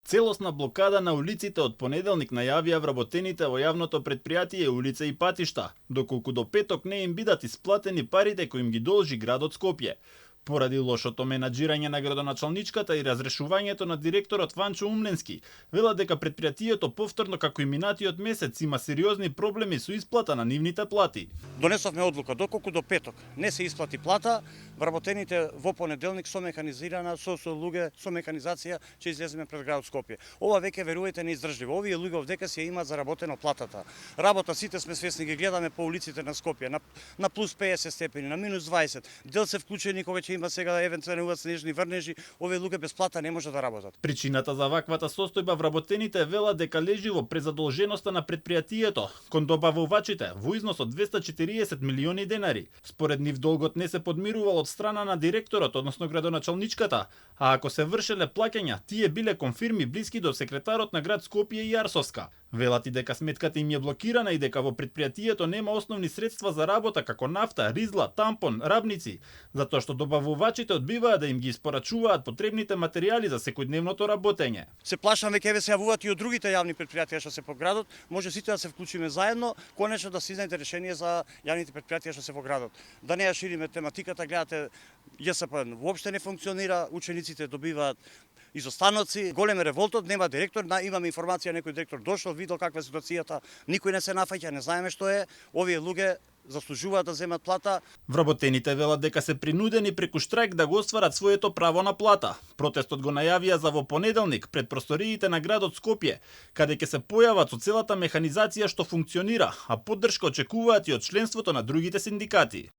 Целосна блокада на улиците од понеделник најавија вработените во јавното претпријатие улица и патишта, доколку до петок не им бидат исплатени парите кои им ги должи градот Скопје. Поради лошото менаџирање на градоначалничката и разрешувањето на директорот Ванчо Умненски, велат дека претпријатието повторно како и минатиот месец има сериозни проблеми со исплата на нивните плати. Донесовме одлука доколку до петок не се исплати плата, вработените во понеделник со механизирана со луѓе со механизација ќе излеземе пред градот Скопје. Ова веќе верувајте не издржливо. Овие луѓе овдека си ја имаат заработено платата. Работа сите сме свесни, ги гледаме по улиците на Скопје на плюс 50 степени, на минус 20. Дел се вклучени кога ќе има сега евентуелно снежни врнежи, овие луѓе без плата не може да работат. Причината за ваквата состојба вработените велат дека лежи во презадолженоста на претпријатието кон добавувачите во износ од 240 милиони денари. Според нив долгот не се подмирувал од страна на директорот, односно градоначалничката, а ако се вршеле плаќања, тие биле конфирми блиски до секретарот на град Скопје и Јарсовска. Велат и дека сметката им е блокирана и дека во претпријатието нема основни средства за работа како нафта, ризла, тампон, рабници, затоа што добавувачите одбиваат да им ги испорачуваат потребните материјали за секојдневното работење. Се плашам веќе се јавуваат и од другите јавни претпријатија што се по градот, може сите да се вклучиме заедно, конечно да се изнајде решение за јавните претпријатија што се во градот. Да не ја шириме тематиката, гледате ЈСП воопште не функционира, учениците добиваат изостаноци, голем е револтот, нема директор, имаме информација некој директор дошол, видел каква е ситуацијата, никој не се нафаќа, не знаеме што е, овие луѓе заслужуваат да земат плата. Вработените велат дека се принудени преку штрајк да го остварат своето право на плата. Протестот го најавија за во понеделник пред просториите на градот Скопје, каде ќе се појават со целата механизација што функционира, а поддршка очекуваат и од членството на другите синдикати.